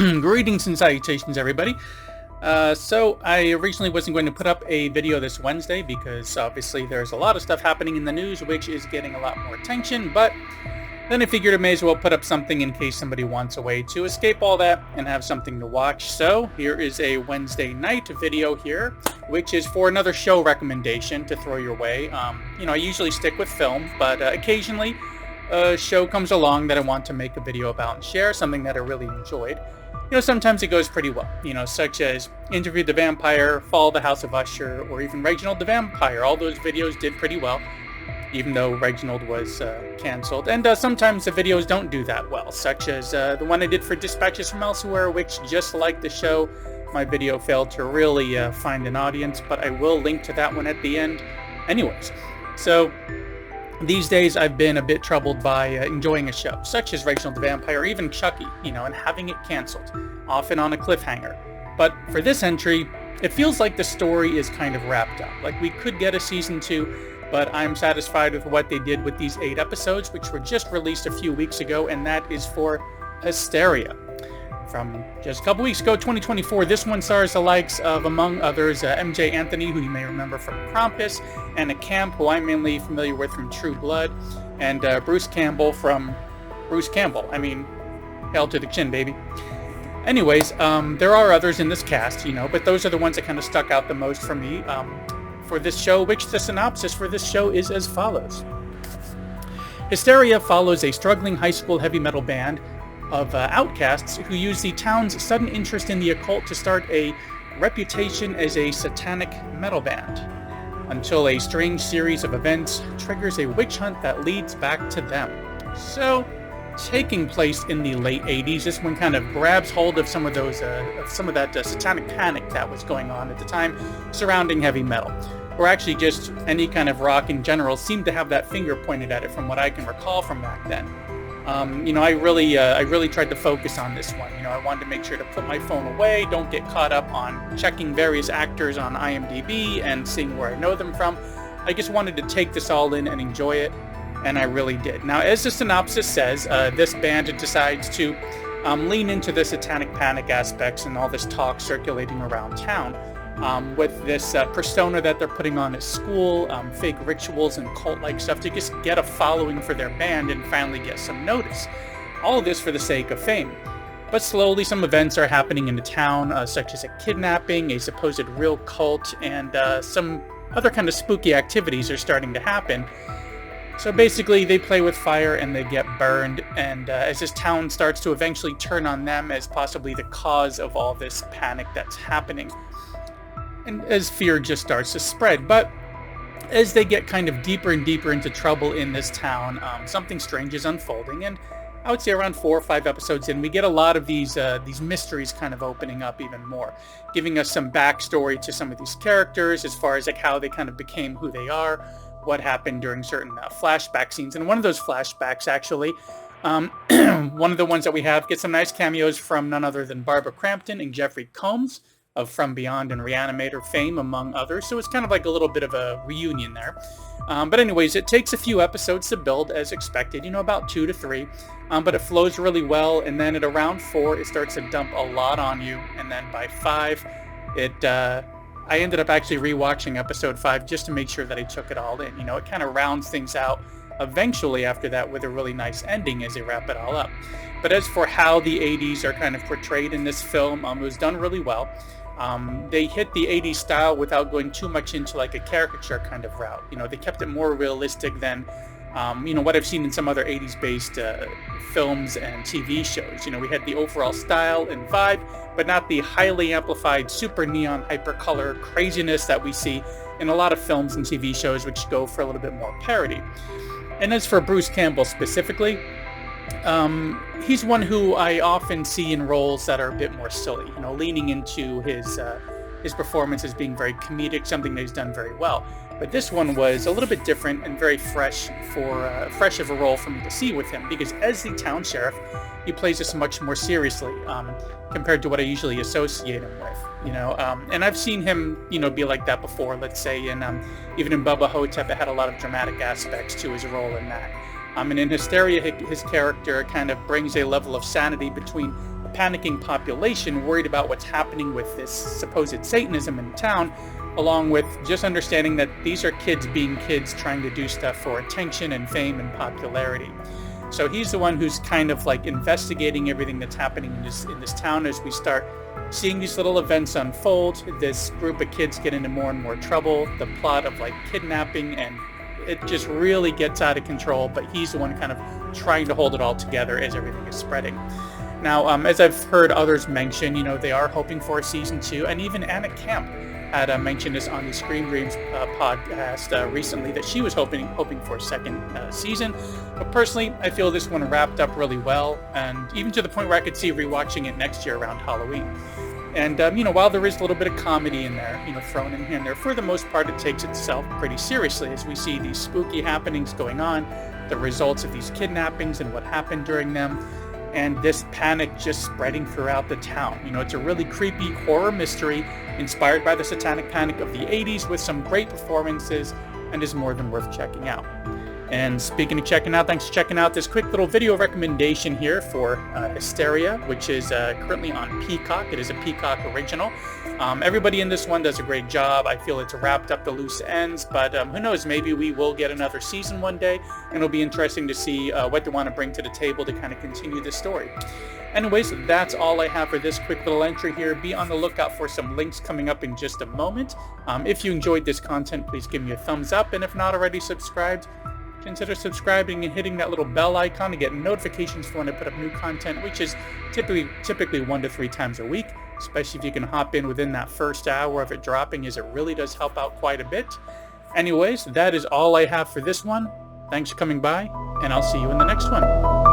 Greetings and salutations, everybody. So I originally wasn't going to put up a video this Wednesday because obviously there's a lot of stuff happening in the news which is getting a lot more attention, but then I figured I may as well put up something in case somebody wants a way to escape all that and have something to watch. So here is a Wednesday night video here, which is for another show recommendation to throw your way. I usually stick with film, but occasionally a show comes along that I want to make a video about and share, something that I really enjoyed. Sometimes it goes pretty well, such as Interview the Vampire, Fall the House of Usher, or even Reginald the Vampire. All those videos did pretty well, even though Reginald was canceled. And sometimes the videos don't do that well, such as the one I did for Dispatches from Elsewhere, which, just like the show, my video failed to really find an audience, but I will link to that one at the end. Anyways, so these days I've been a bit troubled by enjoying a show, such as Reginald the Vampire, or even Chucky, and having it canceled, often on a cliffhanger. But for this entry, it feels like the story is kind of wrapped up. Like we could get a season 2, but I'm satisfied with what they did with these 8 episodes, which were just released a few weeks ago, and that is for Hysteria. From just a couple weeks ago, 2024, this one stars the likes of, among others, MJ Anthony, who you may remember from Krampus, Anna Camp, who I'm mainly familiar with from True Blood, and Bruce Campbell from Bruce Campbell. I mean, hell to the chin, baby. Anyways, there are others in this cast, but those are the ones that kind of stuck out the most for me for this show, which the synopsis for this show is as follows. Hysteria follows a struggling high school heavy metal band of outcasts who use the town's sudden interest in the occult to start a reputation as a satanic metal band, until a strange series of events triggers a witch hunt that leads back to them. So, taking place in the late 80s, this one kind of grabs hold of some of that satanic panic that was going on at the time surrounding heavy metal, or actually just any kind of rock in general seemed to have that finger pointed at it from what I can recall from back then. I really tried to focus on this one. I wanted to make sure to put my phone away, don't get caught up on checking various actors on IMDb and seeing where I know them from. I just wanted to take this all in and enjoy it, and I really did. Now, as the synopsis says, this band decides to lean into the satanic panic aspects and all this talk circulating around town. With this persona that they're putting on at school, fake rituals and cult-like stuff to just get a following for their band and finally get some notice. All of this for the sake of fame. But slowly some events are happening in the town, such as a kidnapping, a supposed real cult, and some other kind of spooky activities are starting to happen. So basically they play with fire and they get burned, and as this town starts to eventually turn on them as possibly the cause of all this panic that's happening. And as fear just starts to spread. But as they get kind of deeper and deeper into trouble in this town, something strange is unfolding, and I would say around 4 or 5 episodes in, we get a lot of these mysteries kind of opening up even more, giving us some backstory to some of these characters as far as like how they kind of became who they are, what happened during certain flashback scenes. And one of those flashbacks, actually, one of the ones that we have, gets some nice cameos from none other than Barbara Crampton and Jeffrey Combs of From Beyond and Reanimator fame, among others. So it's kind of like a little bit of a reunion there. But anyways, it takes a few episodes to build as expected, about 2 to 3, but it flows really well. And then at around 4, it starts to dump a lot on you. And then by 5, I ended up actually rewatching episode 5 just to make sure that I took it all in. It kind of rounds things out eventually after that with a really nice ending as they wrap it all up. But as for how the 80s are kind of portrayed in this film, it was done really well. They hit the 80s style without going too much into like a caricature kind of route. They kept it more realistic than, what I've seen in some other 80s-based films and TV shows. We had the overall style and vibe, but not the highly amplified, super neon, hypercolor craziness that we see in a lot of films and TV shows, which go for a little bit more parody. And as for Bruce Campbell specifically, he's one who I often see in roles that are a bit more silly, leaning into his performance as being very comedic, something that he's done very well. But this one was a little bit different and very fresh of a role for me to see with him, because as the town sheriff, he plays this much more seriously compared to what I usually associate him with. And I've seen him, be like that before. Let's say even in Bubba Hotep, it had a lot of dramatic aspects to his role in that. And in Hysteria, his character kind of brings a level of sanity between a panicking population worried about what's happening with this supposed Satanism in town, along with just understanding that these are kids being kids trying to do stuff for attention and fame and popularity. So he's the one who's kind of like investigating everything that's happening in this town as we start seeing these little events unfold. This group of kids get into more and more trouble, the plot of like kidnapping, and it just really gets out of control, but he's the one kind of trying to hold it all together as everything is spreading. Now, as I've heard others mention, you know, they are hoping for a season 2, and even Anna Camp had mentioned this on the Scream Dreams podcast recently, that she was hoping for a second season. But personally, I feel this one wrapped up really well, and even to the point where I could see rewatching it next year around Halloween. And you know, while there is a little bit of comedy in there, you know, thrown in here and there, for the most part, it takes itself pretty seriously as we see these spooky happenings going on, the results of these kidnappings and what happened during them, and this panic just spreading throughout the town. You know, it's a really creepy horror mystery inspired by the Satanic Panic of the 80s with some great performances, and is more than worth checking out. And speaking of checking out, thanks for checking out this quick little video recommendation here for Hysteria, which is currently on Peacock. It is a Peacock original. Everybody in this one does a great job. I feel it's wrapped up the loose ends, but who knows, maybe we will get another season one day, and it'll be interesting to see what they want to bring to the table to kind of continue the story. Anyways, that's all I have for this quick little entry here. Be on the lookout for some links coming up in just a moment. If you enjoyed this content, please give me a thumbs up, and if not already subscribed, consider subscribing and hitting that little bell icon to get notifications for when I put up new content, which is typically 1 to 3 times a week, especially if you can hop in within that first hour of it dropping, as it really does help out quite a bit. Anyways, that is all I have for this one. Thanks for coming by, and I'll see you in the next one.